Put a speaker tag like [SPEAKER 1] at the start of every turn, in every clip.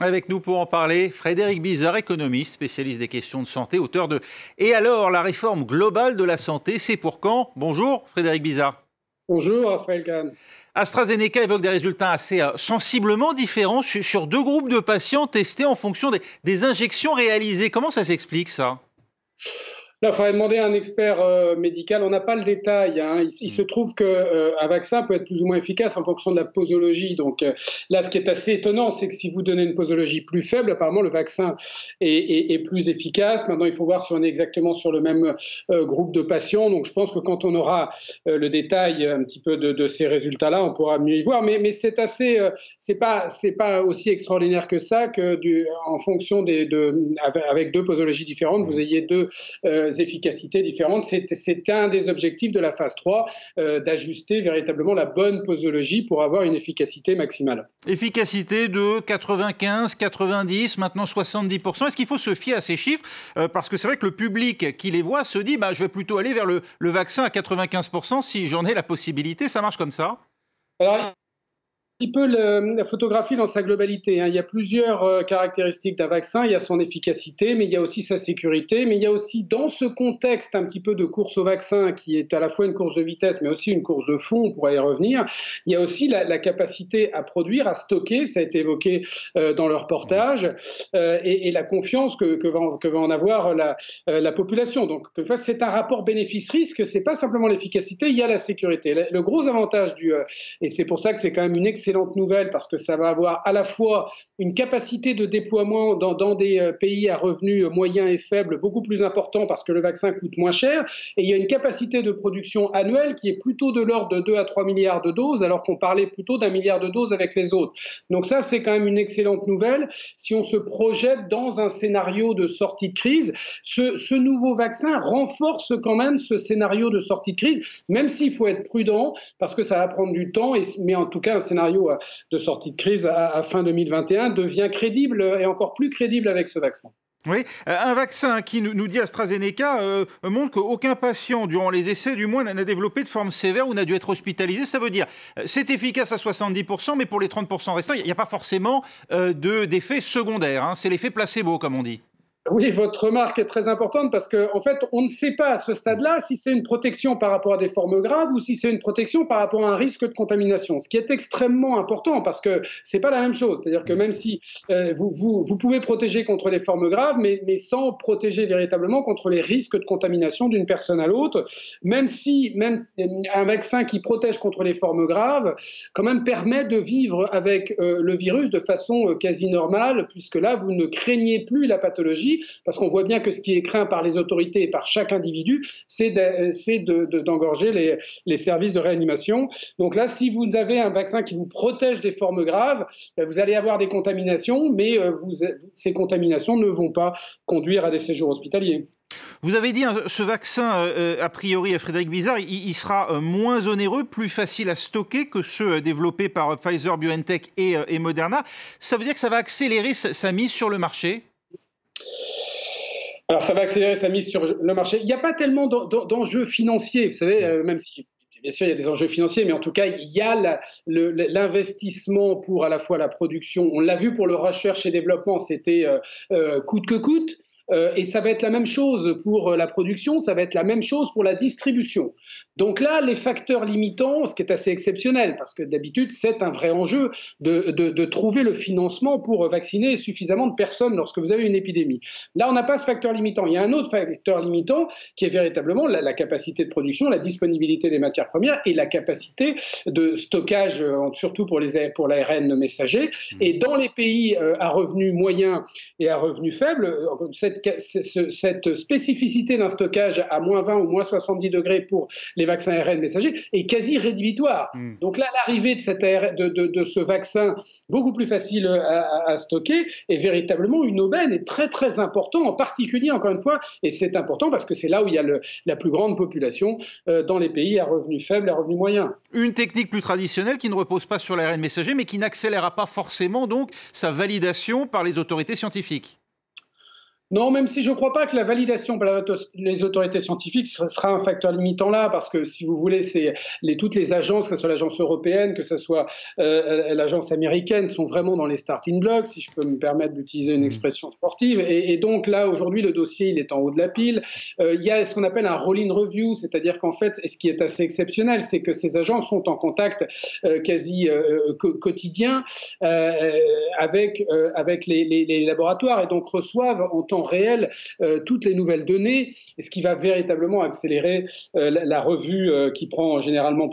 [SPEAKER 1] Avec nous pour en parler, Frédéric Bizard, économiste, spécialiste des questions de santé, auteur de « Et alors, la réforme globale de la santé, c'est pour quand ?» Bonjour Frédéric Bizard.
[SPEAKER 2] Bonjour Raphaël Kahn.
[SPEAKER 1] AstraZeneca évoque des résultats assez sensiblement différents sur deux groupes de patients testés en fonction des injections réalisées. Comment ça s'explique ça ?
[SPEAKER 2] Là, il faudrait demander à un expert médical. On n'a pas le détail. Il se trouve qu'un vaccin peut être plus ou moins efficace en fonction de la posologie. Donc là, ce qui est assez étonnant, c'est que si vous donnez une posologie plus faible, apparemment, le vaccin est plus efficace. Maintenant, il faut voir si on est exactement sur le même groupe de patients. Donc je pense que quand on aura le détail un petit peu de ces résultats-là, on pourra mieux y voir. Mais c'est assez, c'est pas aussi extraordinaire que ça en fonction avec deux posologies différentes, vous ayez deux efficacités différentes. C'est un des objectifs de la phase 3, d'ajuster véritablement la bonne posologie pour avoir une efficacité maximale.
[SPEAKER 1] Efficacité de 95, 90, maintenant 70%. Est-ce qu'il faut se fier à ces chiffres ? Parce que c'est vrai que le public qui les voit se dit je vais plutôt aller vers le vaccin à 95% si j'en ai la possibilité. Ça marche comme ça ?
[SPEAKER 2] Alors, un petit peu la photographie dans sa globalité. Il y a plusieurs caractéristiques d'un vaccin. Il y a son efficacité, mais il y a aussi sa sécurité. Mais il y a aussi, dans ce contexte un petit peu de course au vaccin, qui est à la fois une course de vitesse, mais aussi une course de fond, on pourra y revenir, il y a aussi la capacité à produire, à stocker, ça a été évoqué dans le reportage, et la confiance que va en avoir la population. Donc, c'est un rapport bénéfice-risque, c'est pas simplement l'efficacité, il y a la sécurité. Le gros avantage et c'est pour ça que c'est quand même une excellente nouvelle, parce que ça va avoir à la fois une capacité de déploiement dans des pays à revenus moyens et faibles beaucoup plus important, parce que le vaccin coûte moins cher, et il y a une capacité de production annuelle qui est plutôt de l'ordre de 2 à 3 milliards de doses, alors qu'on parlait plutôt d'1 milliard de doses avec les autres. Donc ça, c'est quand même une excellente nouvelle si on se projette dans un scénario de sortie de crise. Ce nouveau vaccin renforce quand même ce scénario de sortie de crise, même s'il faut être prudent, parce que ça va prendre du temps, mais en tout cas, un scénario de sortie de crise à fin 2021 devient crédible, et encore plus crédible avec ce vaccin.
[SPEAKER 1] Oui, un vaccin qui, nous dit AstraZeneca, montre qu'aucun patient, durant les essais du moins, n'a développé de forme sévère ou n'a dû être hospitalisé. Ça veut dire c'est efficace à 70%, mais pour les 30% restants, il n'y a pas forcément d'effet secondaire. C'est l'effet placebo, comme on dit.
[SPEAKER 2] Oui, votre remarque est très importante, parce qu'en fait, on ne sait pas à ce stade-là si c'est une protection par rapport à des formes graves ou si c'est une protection par rapport à un risque de contamination, ce qui est extrêmement important, parce que c'est pas la même chose. C'est-à-dire que même si vous pouvez protéger contre les formes graves, mais sans protéger véritablement contre les risques de contamination d'une personne à l'autre, même un vaccin qui protège contre les formes graves, quand même permet de vivre avec le virus de façon quasi normale, puisque là, vous ne craignez plus la pathologie, parce qu'on voit bien que ce qui est craint par les autorités et par chaque individu, c'est d'engorger les services de réanimation. Donc là, si vous avez un vaccin qui vous protège des formes graves, vous allez avoir des contaminations, mais ces contaminations ne vont pas conduire à des séjours hospitaliers.
[SPEAKER 1] Vous avez dit, ce vaccin, a priori, Frédéric Bizard, il sera moins onéreux, plus facile à stocker que ceux développés par Pfizer, BioNTech et Moderna. Ça veut dire que ça va accélérer sa mise sur le marché ?
[SPEAKER 2] Alors, ça va accélérer sa mise sur le marché. Il n'y a pas tellement d'enjeux financiers, vous savez, même si, bien sûr, il y a des enjeux financiers, mais en tout cas, il y a l'investissement pour à la fois la production. On l'a vu pour le recherche et développement, c'était coûte que coûte. Et ça va être la même chose pour la production, ça va être la même chose pour la distribution. Donc là, les facteurs limitants, ce qui est assez exceptionnel, parce que d'habitude, c'est un vrai enjeu de trouver le financement pour vacciner suffisamment de personnes lorsque vous avez une épidémie. Là, on n'a pas ce facteur limitant. Il y a un autre facteur limitant qui est véritablement la capacité de production, la disponibilité des matières premières et la capacité de stockage, surtout pour l'ARN messager. Et dans les pays à revenus moyens et à revenus faibles, cette spécificité d'un stockage à moins 20 ou moins 70 degrés pour les vaccins ARN messagers est quasi rédhibitoire. Donc là, l'arrivée de ce vaccin beaucoup plus facile à stocker est véritablement une aubaine et très très important, en particulier, encore une fois, et c'est important parce que c'est là où il y a la plus grande population dans les pays à revenus faibles et à revenus moyens.
[SPEAKER 1] Une technique plus traditionnelle qui ne repose pas sur l'ARN messager, mais qui n'accélérera pas forcément donc sa validation par les autorités scientifiques.
[SPEAKER 2] Non, même si je ne crois pas que la validation par les autorités scientifiques sera un facteur limitant là, parce que si vous voulez, toutes les agences, que ce soit l'agence européenne, que ce soit l'agence américaine, sont vraiment dans les starting blocks, si je peux me permettre d'utiliser une expression sportive. Et donc là, aujourd'hui, le dossier, il est en haut de la pile. Il y a ce qu'on appelle un roll-in review, c'est-à-dire qu'en fait, et ce qui est assez exceptionnel, c'est que ces agences sont en contact quasi quotidien avec les laboratoires et donc reçoivent en temps réel toutes les nouvelles données, ce qui va véritablement accélérer la revue qui prend généralement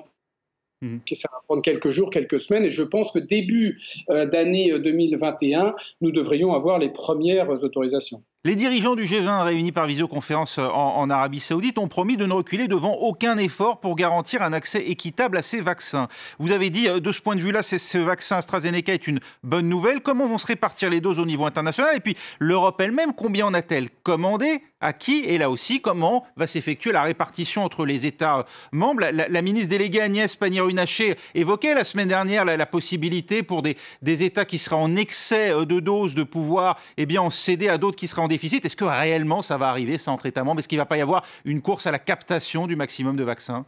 [SPEAKER 2] ça va prendre quelques jours, quelques semaines, et je pense que début d'année 2021, nous devrions avoir les premières autorisations.
[SPEAKER 1] Les dirigeants du G20 réunis par visioconférence en Arabie Saoudite ont promis de ne reculer devant aucun effort pour garantir un accès équitable à ces vaccins. Vous avez dit, de ce point de vue-là, ce vaccin AstraZeneca est une bonne nouvelle. Comment vont se répartir les doses au niveau international? Et puis, l'Europe elle-même, combien en a-t-elle commandé? À qui? Et là aussi, comment va s'effectuer la répartition entre les États membres? La ministre déléguée Agnès Pannier-Runacher évoquait la semaine dernière la possibilité pour des États qui seraient en excès de doses de pouvoir en céder à d'autres qui seraient en déficit. Est-ce que réellement ça va arriver, ça, entre États membres? Est-ce qu'il ne va pas y avoir une course à la captation du maximum de vaccins?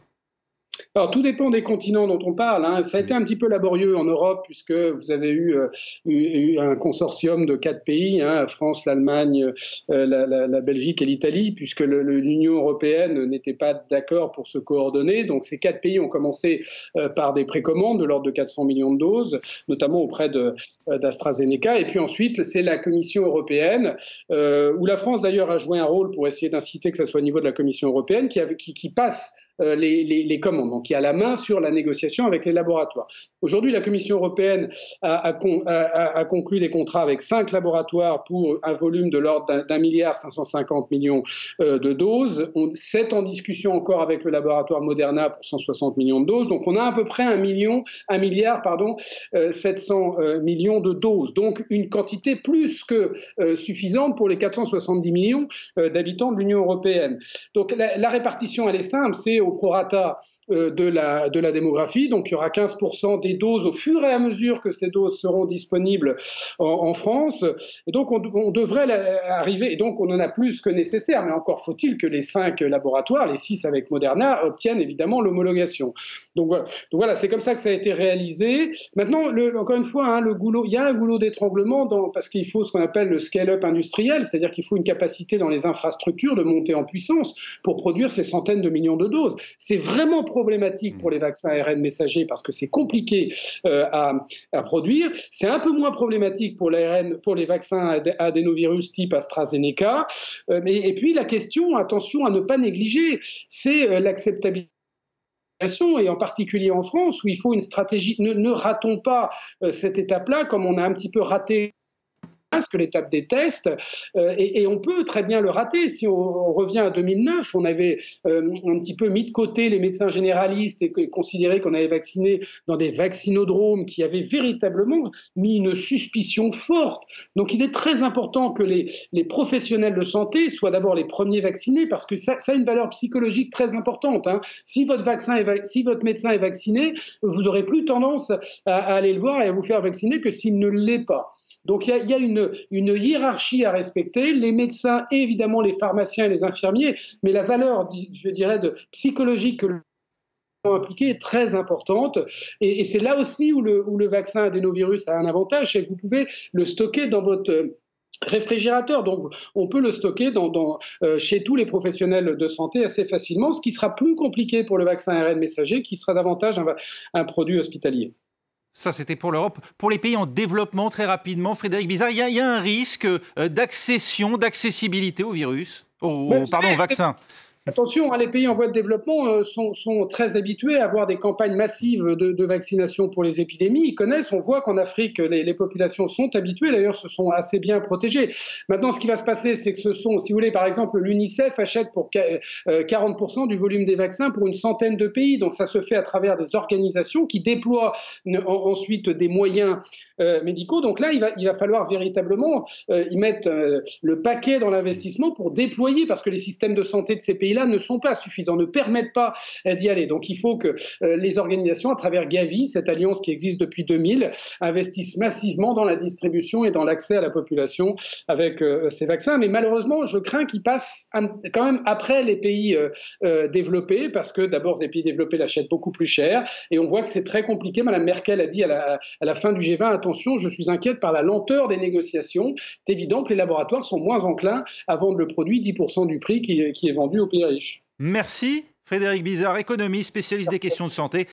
[SPEAKER 2] Alors, tout dépend des continents dont on parle, hein. Ça a été un petit peu laborieux en Europe, puisque vous avez eu un consortium de 4 pays, hein, la France, l'Allemagne, la Belgique et l'Italie, puisque l'Union européenne n'était pas d'accord pour se coordonner. Donc, ces 4 pays ont commencé par des précommandes de l'ordre de 400 millions de doses, notamment auprès d'AstraZeneca. Et puis ensuite, c'est la Commission européenne, où la France d'ailleurs a joué un rôle pour essayer d'inciter que ce soit au niveau de la Commission européenne, qui passe les commandes, donc qui a la main sur la négociation avec les laboratoires. Aujourd'hui, la Commission européenne a conclu des contrats avec 5 laboratoires pour un volume de l'ordre d'1,550 milliard de doses. C'est en discussion encore avec le laboratoire Moderna pour 160 millions de doses. Donc on a à peu près 1 milliard 700 millions de doses. Donc une quantité plus que suffisante pour les 470 millions d'habitants de l'Union européenne. Donc la répartition, elle est simple, c'est au prorata de la démographie. Donc il y aura 15% des doses au fur et à mesure que ces doses seront disponibles en France. Et donc on devrait arriver, et donc on en a plus que nécessaire, mais encore faut-il que les 5 laboratoires, les 6 avec Moderna, obtiennent évidemment l'homologation. Donc voilà, c'est comme ça que ça a été réalisé. Maintenant, encore une fois, hein, il y a un goulot d'étranglement parce qu'il faut ce qu'on appelle le scale-up industriel, c'est-à-dire qu'il faut une capacité dans les infrastructures de monter en puissance pour produire ces centaines de millions de doses. C'est vraiment problématique pour les vaccins ARN messagers parce que c'est compliqué à produire. C'est un peu moins problématique pour les vaccins adénovirus type AstraZeneca. Et puis la question, attention à ne pas négliger, c'est l'acceptabilité. Et en particulier en France, où il faut une stratégie. Ne ratons pas cette étape-là, comme on a un petit peu raté que l'étape des tests, et on peut très bien le rater. Si on revient à 2009, on avait un petit peu mis de côté les médecins généralistes et considéré qu'on avait vacciné dans des vaccinodromes qui avaient véritablement mis une suspicion forte. Donc il est très important que les professionnels de santé soient d'abord les premiers vaccinés, parce que ça a une valeur psychologique très importante, hein. Si votre médecin est vacciné, vous aurez plus tendance à aller le voir et à vous faire vacciner que s'il ne l'est pas. Donc il y a une hiérarchie à respecter, les médecins et évidemment les pharmaciens et les infirmiers, mais la valeur, je dirais, psychologique que impliquée est très importante, et c'est là aussi où le vaccin adénovirus a un avantage, c'est que vous pouvez le stocker dans votre réfrigérateur. Donc on peut le stocker chez tous les professionnels de santé assez facilement, ce qui sera plus compliqué pour le vaccin ARN messager, qui sera davantage un produit hospitalier.
[SPEAKER 1] Ça, c'était pour l'Europe. Pour les pays en développement, très rapidement, Frédéric Bizard, il y a un risque d'accessibilité au virus, au vaccin.
[SPEAKER 2] Attention, hein, les pays en voie de développement sont très habitués à avoir des campagnes massives de vaccination pour les épidémies. Ils connaissent, on voit qu'en Afrique, les populations sont habituées, d'ailleurs, se sont assez bien protégées. Maintenant, ce qui va se passer, c'est que si vous voulez, par exemple, l'UNICEF achète pour 40% du volume des vaccins pour une centaine de pays. Donc, ça se fait à travers des organisations qui déploient ensuite des moyens médicaux. Donc là, il va falloir véritablement y mettre le paquet dans l'investissement pour déployer, parce que les systèmes de santé de ces pays pays-là ne sont pas suffisants, ne permettent pas d'y aller. Donc il faut que les organisations, à travers Gavi, cette alliance qui existe depuis 2000, investissent massivement dans la distribution et dans l'accès à la population avec ces vaccins. Mais malheureusement, je crains qu'ils passent quand même après les pays développés, parce que d'abord, les pays développés l'achètent beaucoup plus cher, et on voit que c'est très compliqué. Madame Merkel a dit à la fin du G20, attention, je suis inquiète par la lenteur des négociations. C'est évident que les laboratoires sont moins enclins à vendre le produit 10% du prix qui est vendu aux pays riches.
[SPEAKER 1] Merci Frédéric Bizard, économiste, spécialiste des questions de santé.